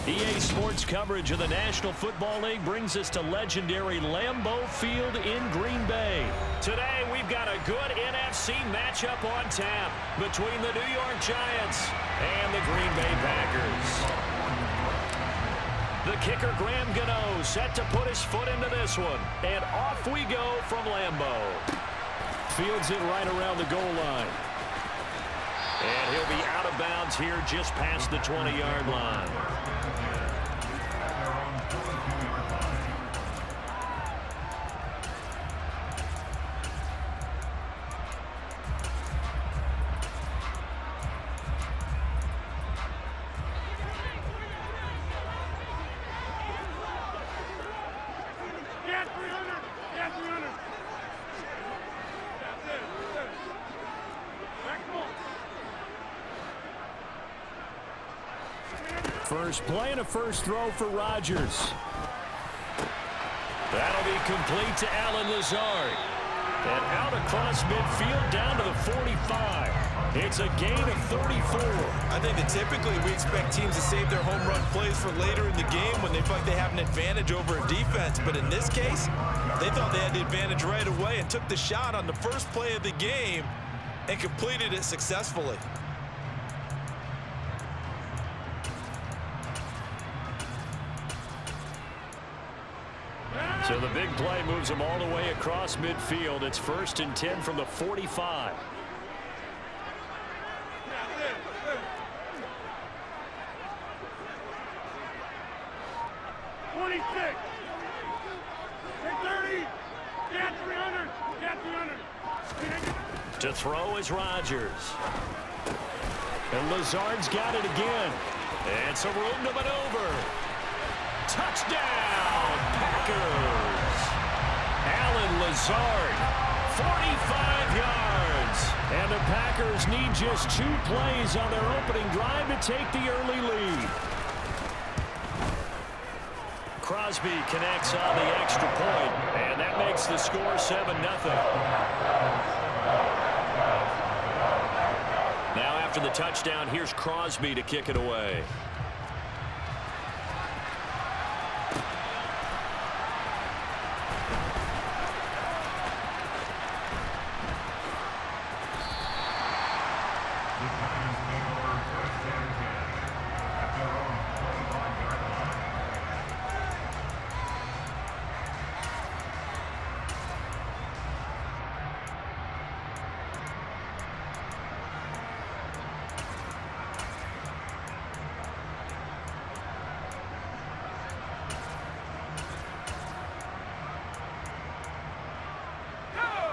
EA Sports coverage of the National Football League brings us to legendary Lambeau Field in Green Bay. Today, we've got a good NFC matchup on tap between the New York Giants and the Green Bay Packers. The kicker, Graham Gano, set to put his foot into this one. And off we go from Lambeau. Fields it right around the goal line. And he'll be out of bounds here just past the 20-yard line. First play and a first throw for Rodgers. That'll be complete to Allen Lazard. And out across midfield down to the 45. It's a gain of 34. I think that typically we expect teams to save their home run plays for later in the game when they feel like they have an advantage over a defense. But in this case, they thought they had the advantage right away and took the shot on the first play of the game and completed it successfully. So the big play moves them all the way across midfield. It's 1st and 10 from the 45. To throw is Rodgers. And Lazard's got it again. And some room to maneuver. Touchdown, Packers. Allen Lazard, 45 yards. And the Packers need just 2 plays on their opening drive to take the early lead. Crosby connects on the extra point, and that makes the score 7-0. Now after the touchdown, here's Crosby to kick it away.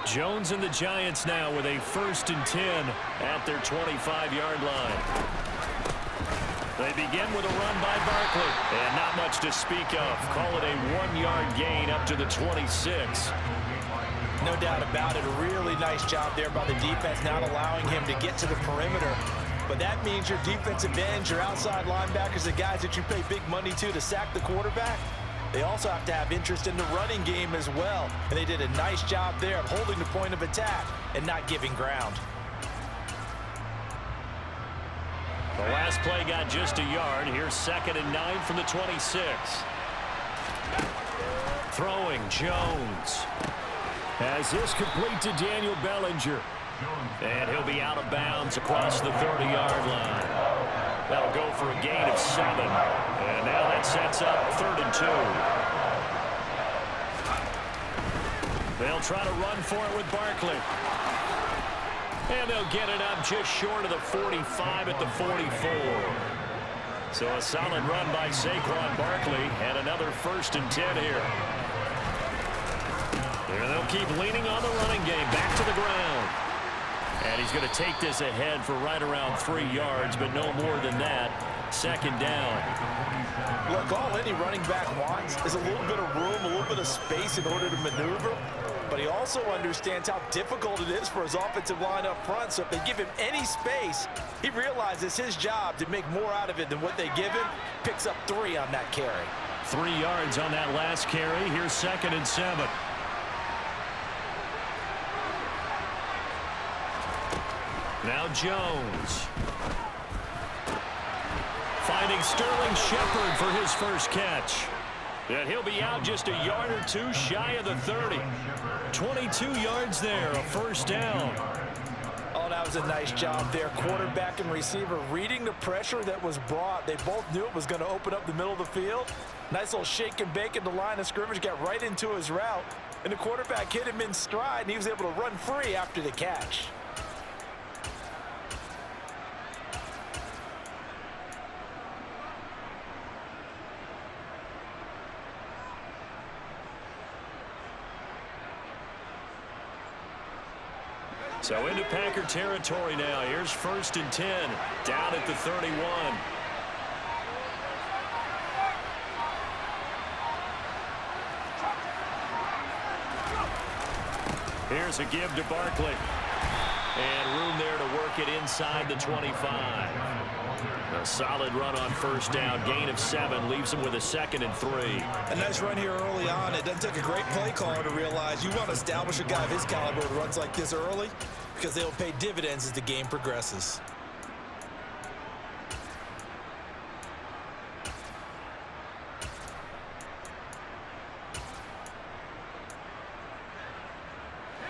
Jones and the Giants now with a 1st and 10 at their 25-yard line. They begin with a run by Barkley. And not much to speak of. Call it a 1-yard gain up to the 26. No doubt about it. A really nice job there by the defense, not allowing him to get to the perimeter. But that means your defensive ends, your outside linebackers, the guys that you pay big money to sack the quarterback, they also have to have interest in the running game as well. And they did a nice job there of holding the point of attack and not giving ground. The last play got just a yard. Here's 2nd and 9 from the 26. Throwing Jones. As this complete to Daniel Bellinger. And he'll be out of bounds across the 30-yard line. That'll go for a gain of 7. And now that sets up 3rd and 2. They'll try to run for it with Barkley. And they'll get it up just short of the 45 at the 44. So a solid run by Saquon Barkley and another 1st and 10 here. And they'll keep leaning on the running game. Back to the ground. And he's going to take this ahead for right around 3 yards, but no more than that. 2nd down. Look, all any running back wants is a little bit of room, a little bit of space in order to maneuver. But he also understands how difficult it is for his offensive line up front. So if they give him any space, he realizes his job to make more out of it than what they give him. Picks up 3 on that carry. 3 yards on that last carry. Here's 2nd and 7. Now Jones. Finding Sterling Shepard for his first catch. And he'll be out just a yard or two shy of the 30. 22 yards there, a first down. Oh, that was a nice job there. Quarterback and receiver reading the pressure that was brought. They both knew it was going to open up the middle of the field. Nice little shake and bake in the line of scrimmage, got right into his route. And the quarterback hit him in stride, and he was able to run free after the catch. So into Packer territory now. Here's 1st and 10, down at the 31. Here's a give to Barkley. And room there to work it inside the 25. A solid run on first down. Gain of 7 leaves him with a 2nd and 3. A nice run here early on. It doesn't take a great play caller to realize you want to establish a guy of his caliber who runs like this early because they'll pay dividends as the game progresses.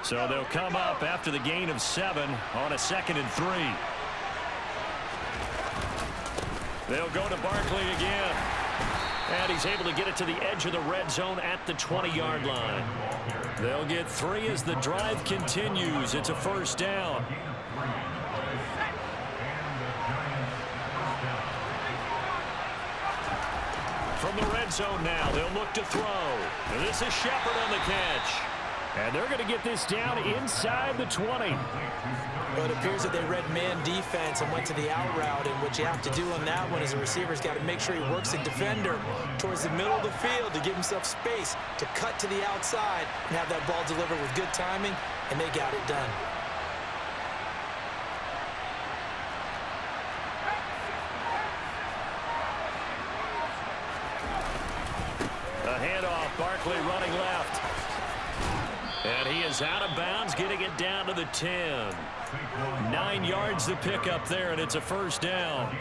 So they'll come up after the gain of 7 on a 2nd and 3. They'll go to Barkley again. And he's able to get it to the edge of the red zone at the 20-yard line. They'll get 3 as the drive continues. It's a first down. From the red zone now, they'll look to throw. This is Shepard on the catch. And they're going to get this down inside the 20. Well, it appears that they read man defense and went to the out route, and what you have to do on that one is the receiver's got to make sure he works the defender towards the middle of the field to give himself space to cut to the outside and have that ball delivered with good timing, and they got it done. A handoff, Barkley running left. And he is out of bounds, getting it down to the 10. 9 yards to pick up there, and it's a first down.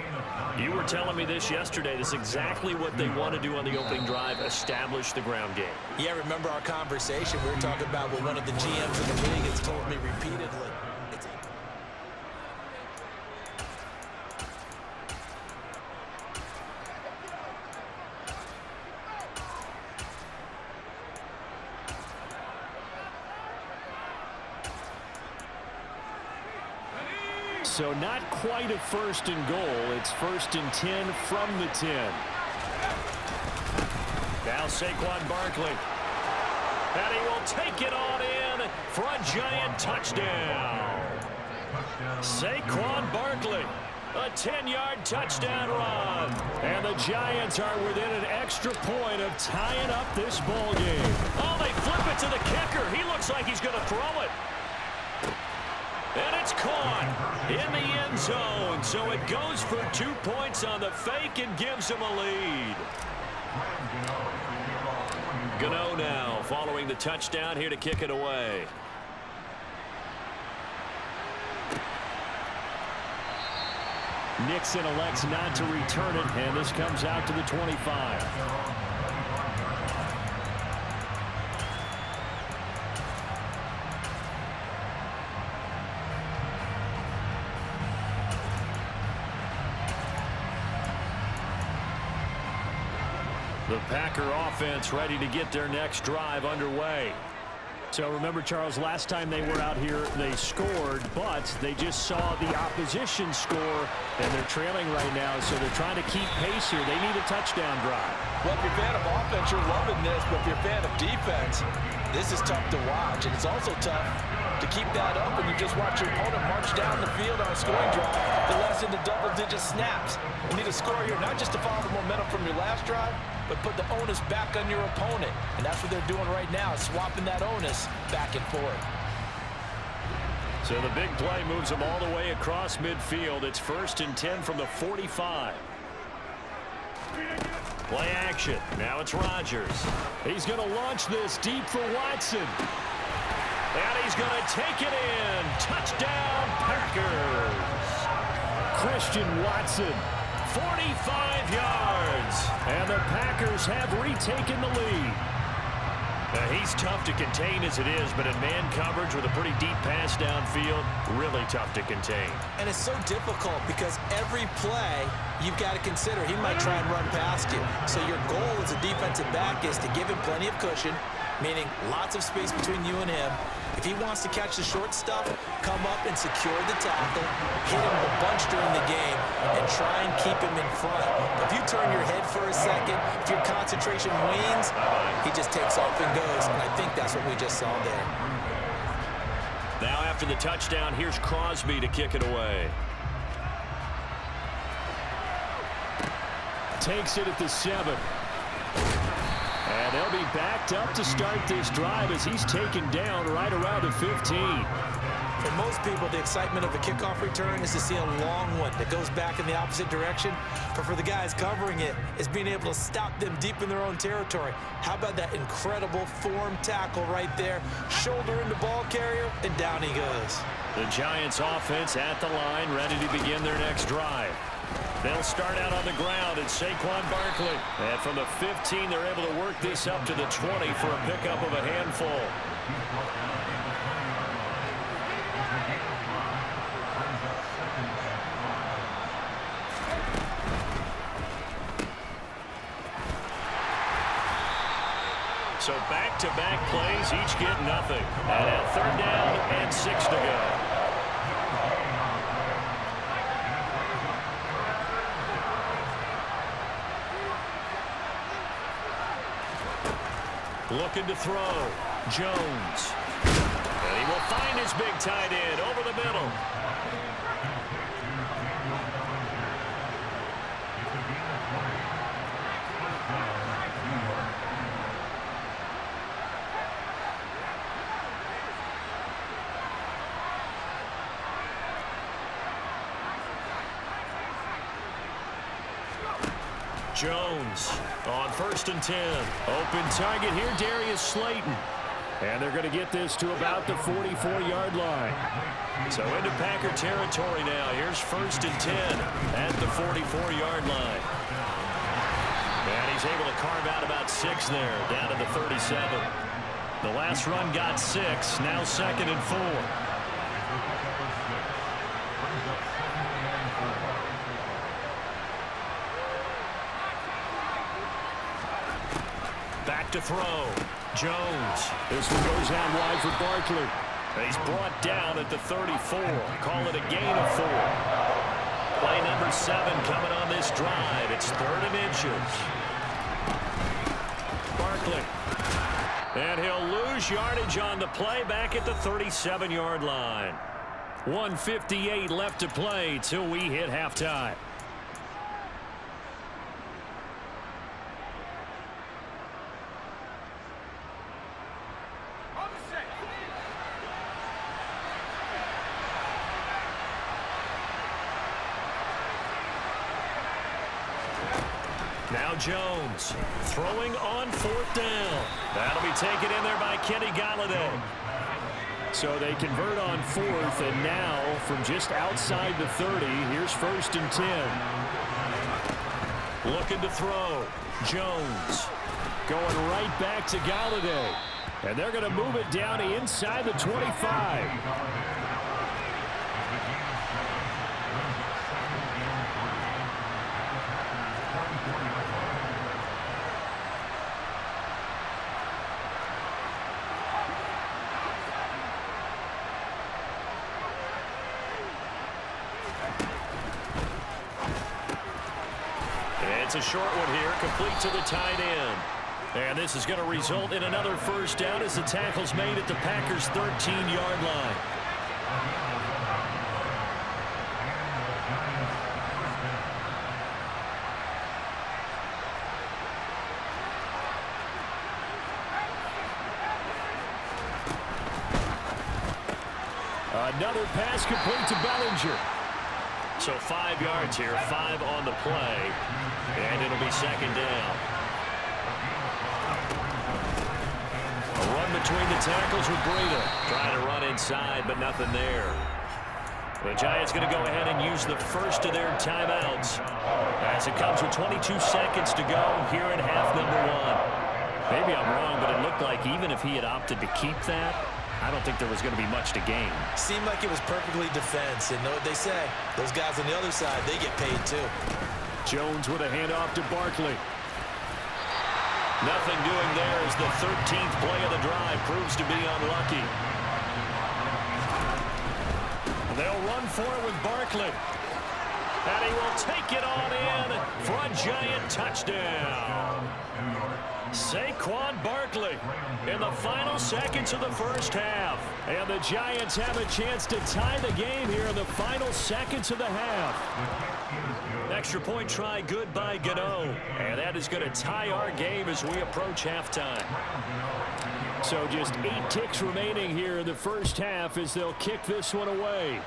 You were telling me this yesterday. This is exactly what they want to do on the opening drive, establish the ground game. Yeah, remember our conversation we were talking about with one of the GMs in the league has told me repeatedly. So not quite a 1st and goal. It's 1st and 10 from the 10. Now Saquon Barkley. And he will take it on in for a giant touchdown. Saquon Barkley. A 10-yard touchdown run. And the Giants are within an extra point of tying up this ball game. Oh, they flip it to the kicker. He looks like he's going to throw it. And it's caught in the end zone. So it goes for 2 points on the fake and gives him a lead. Gano now following the touchdown here to kick it away. Nixon elects not to return it, and this comes out to the 25. The Packer offense ready to get their next drive underway. So remember, Charles, last time they were out here, they scored, but they just saw the opposition score, and they're trailing right now, so they're trying to keep pace here. They need a touchdown drive. Well, if you're a fan of offense, you're loving this, but if you're a fan of defense, this is tough to watch, and it's also tough to keep that up when you just watch your opponent march down the field on a scoring drive. They're less into double-digit snaps. You need to score here, not just to follow the momentum from your last drive, but put the onus back on your opponent. And that's what they're doing right now, swapping that onus back and forth. So the big play moves them all the way across midfield. It's 1st and 10 from the 45. Play action. Now it's Rodgers. He's going to launch this deep for Watson. And he's going to take it in. Touchdown, Packers. Christian Watson 45 yards. And the Packers have retaken the lead. He's tough to contain as it is, but in man coverage with a pretty deep pass downfield, really tough to contain. And it's so difficult because every play you've got to consider he might try and run past you. So your goal as a defensive back is to give him plenty of cushion, meaning lots of space between you and him. If he wants to catch the short stuff, come up and secure the tackle, hit him a bunch during the game, and try and keep him in front. If you turn your head for a second, if your concentration wanes, he just takes off and goes, and I think that's what we just saw there. Now after the touchdown, here's Crosby to kick it away. Takes it at the 7. And they'll be backed up to start this drive as he's taken down right around the 15. For most people, the excitement of a kickoff return is to see a long one that goes back in the opposite direction. But for the guys covering it, it's being able to stop them deep in their own territory. How about that incredible form tackle right there? Shoulder in the ball carrier, and down he goes. The Giants offense at the line, ready to begin their next drive. They'll start out on the ground at Saquon Barkley. And from the 15, they're able to work this up to the 20 for a pickup of a handful. So back-to-back plays, each get nothing. And now 3rd down and 6 to go. Looking to throw. Jones. And he will find his big tight end over the middle. Jones on 1st and 10. Open target here, Darius Slayton. And they're going to get this to about the 44-yard line. So into Packer territory now. Here's 1st and 10 at the 44-yard line. And he's able to carve out about 6 there, down to the 37. The last run got 6, now 2nd and 4. Back to throw. Jones. This one goes out wide for Barkley. He's brought down at the 34. Call it a gain of 4. Play number 7 coming on this drive. It's 3rd and inches. Barkley. And he'll lose yardage on the play back at the 37-yard line. 1:58 left to play till we hit halftime. Now Jones throwing on 4th down. That'll be taken in there by Kenny Golladay. So they convert on 4th, and now from just outside the 30, here's 1st and 10. Looking to throw. Jones going right back to Golladay. And they're going to move it down inside the 25. It's a short one here, complete to the tight end. And this is going to result in another 1st down as the tackle's made at the Packers' 13-yard line. Another pass complete to Bellinger. So 5 yards here, 5 on the play, and it'll be 2nd down. A run between the tackles with Breida. Trying to run inside, but nothing there. The Giants going to go ahead and use the first of their timeouts as it comes with 22 seconds to go here in half number 1. Maybe I'm wrong, but it looked like even if he had opted to keep that, I don't think there was going to be much to gain. Seemed like it was perfectly defense, and know what they say. Those guys on the other side, they get paid too. Jones with a handoff to Barkley. Nothing doing there as the 13th play of the drive proves to be unlucky. They'll run for it with Barkley. And he will take it on in for a Giant touchdown. Saquon Barkley in the final seconds of the first half. And the Giants have a chance to tie the game here in the final seconds of the half. Extra point try good by Gano. And that is going to tie our game as we approach halftime. So just 8 ticks remaining here in the first half as they'll kick this one away.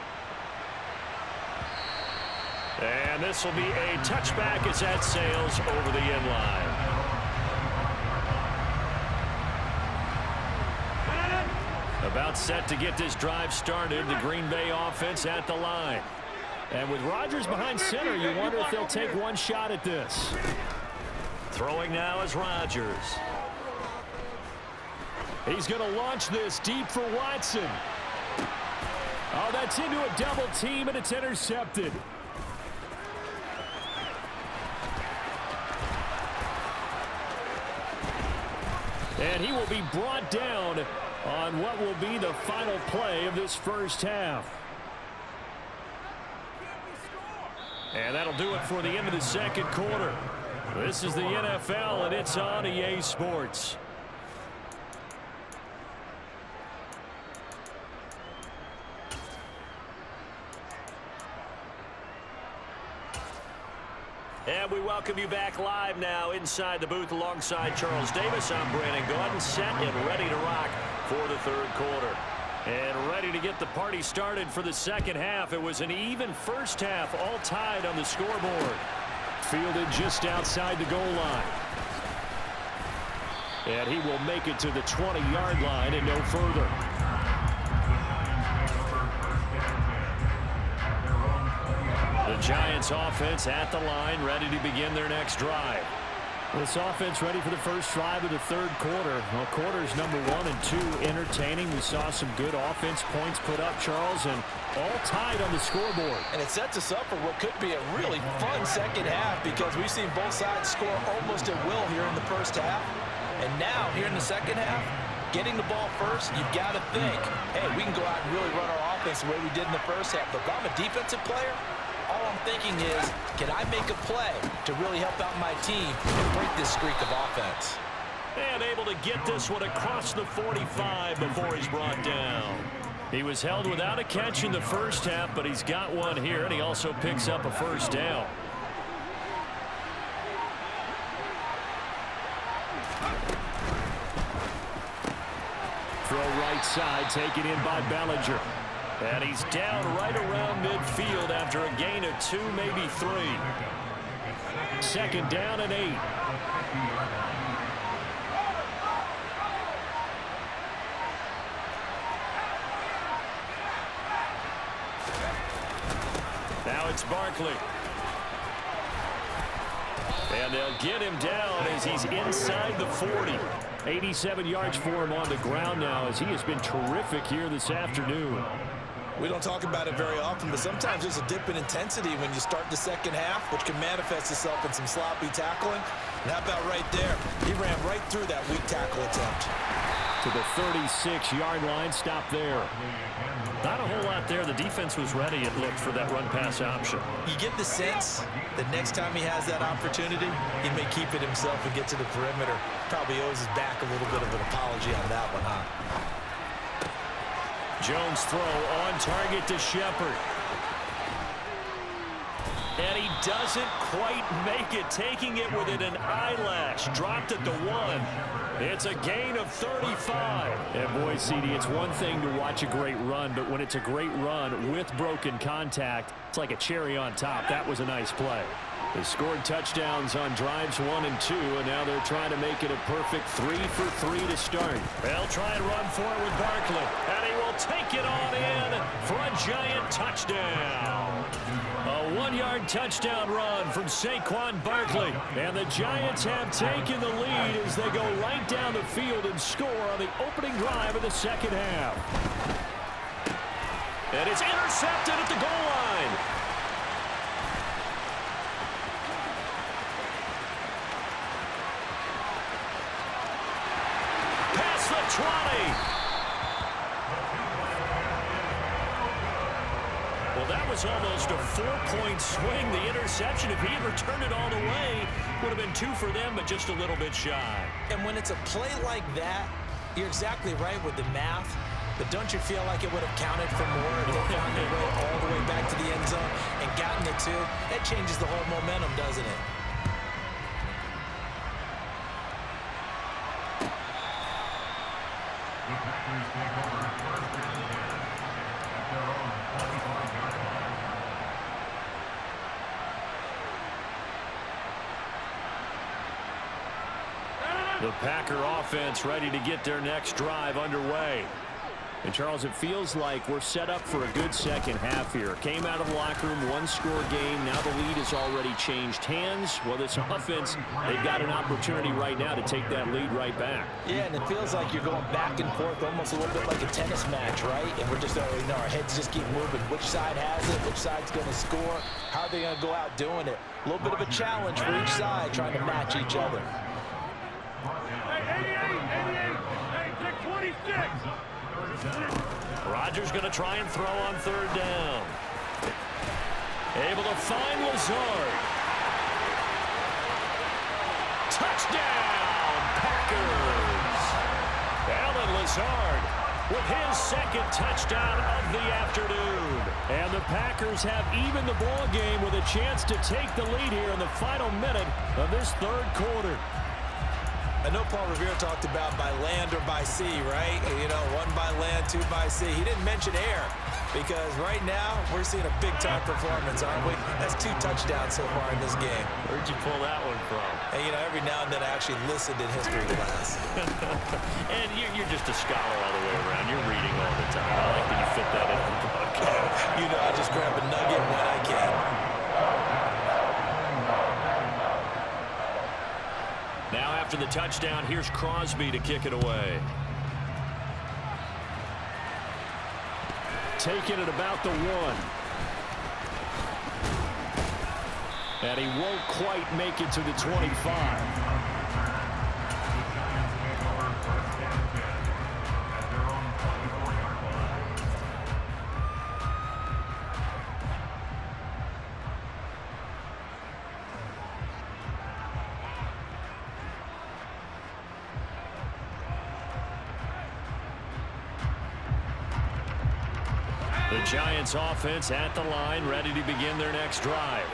And this will be a touchback as that sails over the end line. About set to get this drive started, the Green Bay offense at the line. And with Rodgers behind center, you wonder if they'll take one shot at this. Throwing now is Rodgers. He's going to launch this deep for Watson. Oh, that's into a double team, and it's intercepted. And he will be brought down on what will be the final play of this first half. And that'll do it for the end of the second quarter. This is the NFL, and it's on EA Sports. And we welcome you back live now inside the booth alongside Charles Davis. I'm Brandon Gordon, set and ready to rock for the third quarter. And ready to get the party started for the second half. It was an even first half, all tied on the scoreboard. Fielded just outside the goal line. And he will make it to the 20-yard line and no further. The Giants offense at the line, ready to begin their next drive. This offense ready for the first drive of the third quarter. Well, quarters number 1 and 2 entertaining. We saw some good offense points put up, Charles, and all tied on the scoreboard. And it sets us up for what could be a really fun second half because we've seen both sides score almost at will here in the first half. And now, here in the second half, getting the ball first, you've got to think, hey, we can go out and really run our offense the way we did in the first half. But if I'm a defensive player, all I'm thinking is, can I make a play to really help out my team and break this streak of offense? And able to get this one across the 45 before he's brought down. He was held without a catch in the first half, but he's got one here, and he also picks up a first down. Throw right side, taken in by Bellinger. And he's down right around midfield after a gain of 2, maybe 3. Second down and 8. Now it's Barkley. And they'll get him down as he's inside the 40. 87 yards for him on the ground now as he has been terrific here this afternoon. We don't talk about it very often, but sometimes there's a dip in intensity when you start the second half, which can manifest itself in some sloppy tackling. And how about right there? He ran right through that weak tackle attempt. To the 36-yard line, stop there. Not a whole lot there. The defense was ready, it looked, for that run-pass option. You get the sense that next time he has that opportunity, he may keep it himself and get to the perimeter. Probably owes his back a little bit of an apology on that one, huh? Jones throw on target to Shepard. And he doesn't quite make it, taking it within an eyelash. Dropped at the 1. It's a gain of 35. And boy, CD, it's one thing to watch a great run, but when it's a great run with broken contact, it's like a cherry on top. That was a nice play. They scored touchdowns on drives 1 and 2, and now they're trying to make it a perfect 3 for 3 to start. They'll try and run for it with Barkley, and he will take it on in for a giant touchdown. A 1-yard touchdown run from Saquon Barkley, and the Giants have taken the lead as they go right down the field and score on the opening drive of the second half. And it's intercepted at the goal line. Past the 20. Well, that was almost a 4-point swing. The interception, if he had returned it all the way, would have been 2 for them, but just a little bit shy. And when it's a play like that, you're exactly right with the math. But don't you feel like it would have counted for more if they found their way all the way back to the end zone and gotten it too? That changes the whole momentum, doesn't it? The Packer offense ready to get their next drive underway. And, Charles, it feels like we're set up for a good second half here. Came out of the locker room, 1-score game. Now the lead has already changed hands. Well, this offense, they've got an opportunity right now to take that lead right back. Yeah, and it feels like you're going back and forth almost a little bit like a tennis match, right? And we're just, our heads just keep moving. Which side has it? Which side's going to score? How are they going to go out doing it? A little bit of a challenge for each side trying to match each other. Rodgers going to try and throw on 3rd down. Able to find Lazard. Touchdown, Packers! Alan Lazard with his 2nd touchdown of the afternoon. And the Packers have evened the ball game with a chance to take the lead here in the final minute of this 3rd quarter. I know Paul Revere talked about by land or by sea, right? You know, 1 by land, 2 by sea. He didn't mention air because right now we're seeing a big-time performance, aren't we? That's 2 touchdowns so far in this game. Where'd you pull that one from? And, you know, every now and then I actually listened in history class. And you're just a scholar all the way around. You're reading all the time. I like that you fit that in the book. You know, I just grab a nugget when I can. Now after the touchdown, here's Crosby to kick it away. Taking it about the 1. And he won't quite make it to the 25. The Giants offense at the line, ready to begin their next drive.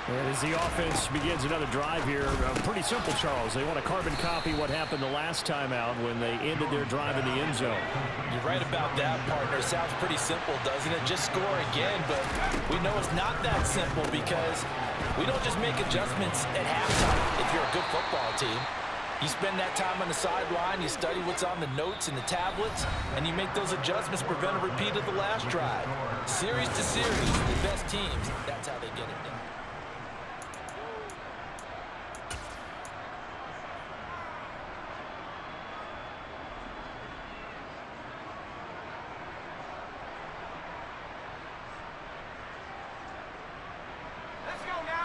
And as the offense begins another drive here, pretty simple, Charles. They want to carbon copy what happened the last time out when they ended their drive in the end zone. You're right about that, partner. Sounds pretty simple, doesn't it? Just score again, but we know it's not that simple because we don't just make adjustments at halftime if you're a good football team. You spend that time on the sideline, you study what's on the notes and the tablets, and you make those adjustments, prevent a repeat of the last drive. Series to series, the best teams, that's how they get it done.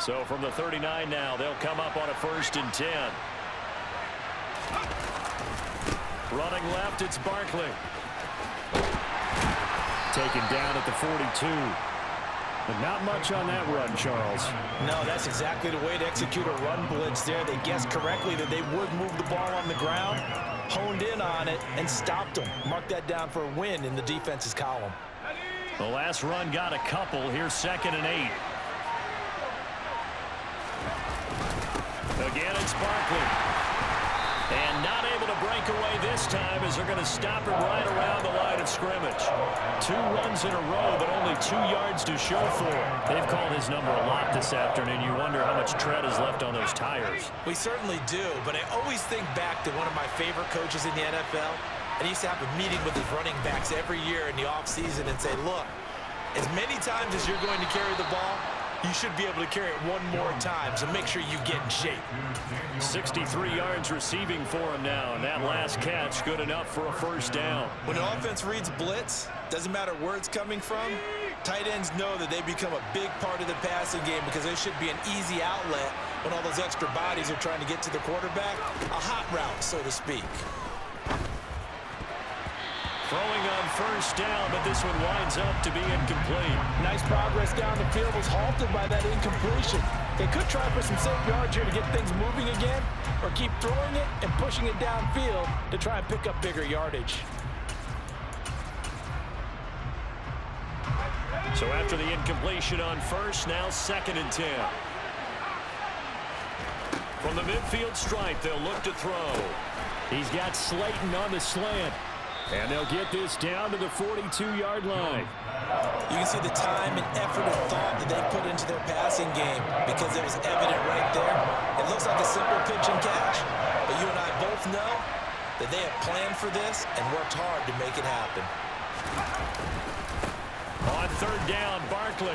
So from the 39 now, they'll come up on a 1st and 10. Running left, it's Barkley. Taken down at the 42. But not much on that run, Charles. No, that's exactly the way to execute a run blitz there. They guessed correctly that they would move the ball on the ground, honed in on it, and stopped them. Mark that down for a win in the defense's column. The last run got a couple. Here's 2nd and 8. Again, it's Barkley. And not able to break away this time as they're going to stop it right around the line of scrimmage. 2 runs in a row, but only 2 yards to show for it. They've called his number a lot this afternoon. You wonder how much tread is left on those tires. We certainly do, but I always think back to one of my favorite coaches in the NFL. And he used to have a meeting with his running backs every year in the offseason and say, look, as many times as you're going to carry the ball, you should be able to carry it 1 more time, so make sure you get in shape. 63 yards receiving for him now, and that last catch good enough for a first down. When an offense reads blitz, doesn't matter where it's coming from, tight ends know that they become a big part of the passing game because there should be an easy outlet when all those extra bodies are trying to get to the quarterback. A hot route, so to speak. Throwing on first down, but this one winds up to be incomplete. Nice progress down the field was halted by that incompletion. They could try for some safe yards here to get things moving again, or keep throwing it and pushing it downfield to try and pick up bigger yardage. So after the incompletion on first, now 2nd and 10. From the midfield stripe, they'll look to throw. He's got Slayton on the slant. And they'll get this down to the 42-yard line. You can see the time and effort and thought that they put into their passing game because it was evident right there. It looks like a simple pitch and catch, but you and I both know that they have planned for this and worked hard to make it happen. On 3rd down, Barkley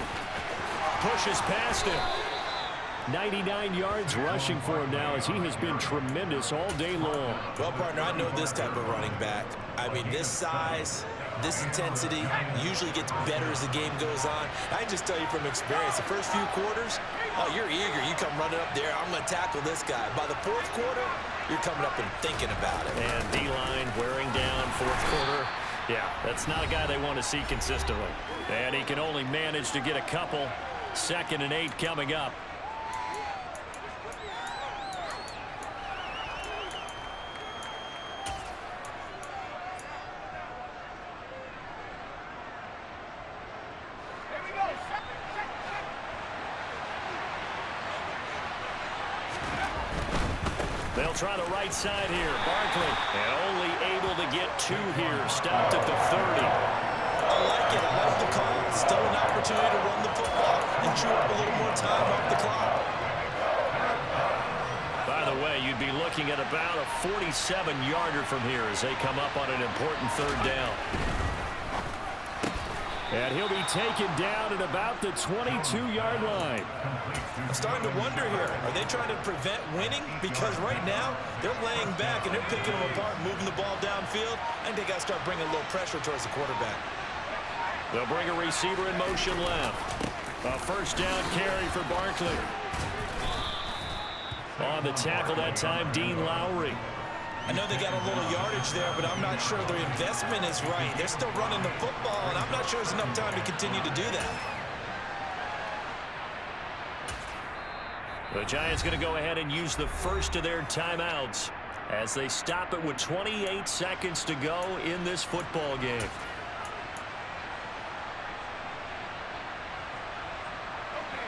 pushes past him. 99 yards rushing for him now as he has been tremendous all day long. Well, partner, I know this type of running back. I mean, this size, this intensity usually gets better as the game goes on. I just tell you from experience, the first few quarters, oh, you're eager. You come running up there, I'm going to tackle this guy. By the 4th quarter, you're coming up and thinking about it. And D-line wearing down 4th quarter. Yeah, that's not a guy they want to see consistently. And he can only manage to get a couple. 2nd and 8 coming up. They'll try the right side here. Barkley, and only able to get 2 here. Stopped at the 30. I like it. I like the call. Still an opportunity to run the football and chew up a little more time off the clock. By the way, you'd be looking at about a 47-yarder from here as they come up on an important 3rd down. And he'll be taken down at about the 22-yard line. I'm starting to wonder here, are they trying to prevent winning? Because right now, they're laying back and they're picking them apart, moving the ball downfield. I think they got to start bringing a little pressure towards the quarterback. They'll bring a receiver in motion left. A first down carry for Barkley. On the tackle that time, Dean Lowry. I know they got a little yardage there, but I'm not sure their investment is right. They're still running the football, and I'm not sure there's enough time to continue to do that. The Giants going to go ahead and use the first of their timeouts as they stop it with 28 seconds to go in this football game.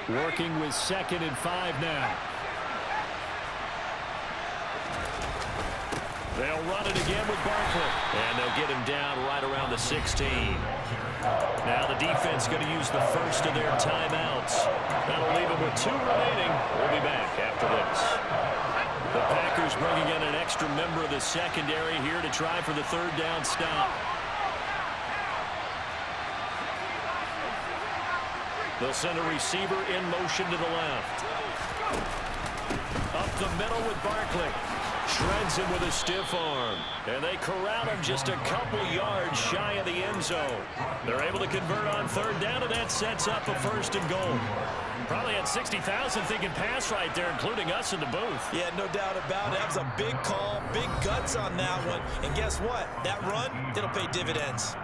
Working with 2nd and 5 now. They'll run it again with Barkley. And they'll get him down right around the 16. Now the defense going to use the first of their timeouts. That'll leave them with 2 remaining. We'll be back after this. The Packers bringing in an extra member of the secondary here to try for the 3rd down stop. They'll send a receiver in motion to the left. Up the middle with Barkley. Shreds him with a stiff arm. And they corral him just a couple yards shy of the end zone. They're able to convert on 3rd down, and that sets up a 1st and goal. Probably had 60,000 thinking pass right there, including us in the booth. Yeah, no doubt about it. That was a big call, big guts on that one. And guess what? That run, it'll pay dividends.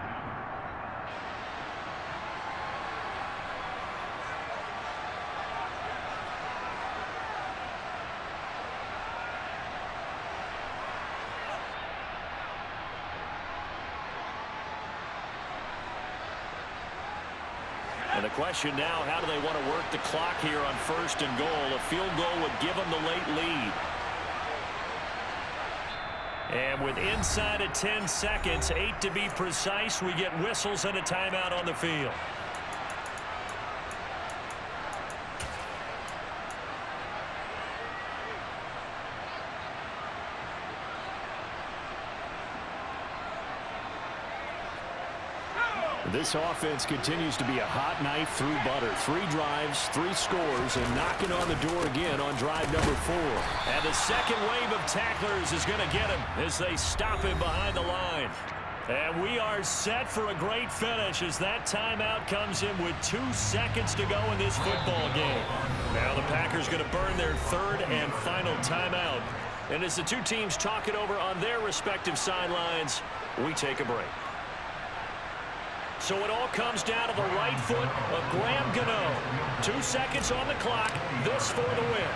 And the question now, how do they want to work the clock here on 1st and goal? A field goal would give them the late lead. And with inside of 10 seconds, 8 to be precise, we get whistles and a timeout on the field. This offense continues to be a hot knife through butter. 3 drives, 3 scores, and knocking on the door again on drive number 4. And the second wave of tacklers is going to get him as they stop him behind the line. And we are set for a great finish as that timeout comes in with 2 seconds to go in this football game. Now the Packers going to burn their 3rd and final timeout. And as the 2 teams talk it over on their respective sidelines, we take a break. So it all comes down to the right foot of Graham Gano. 2 seconds on the clock. This for the win.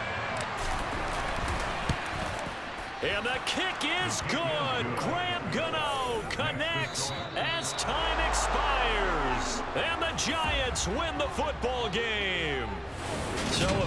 And the kick is good. Graham Gano connects as time expires. And the Giants win the football game. So a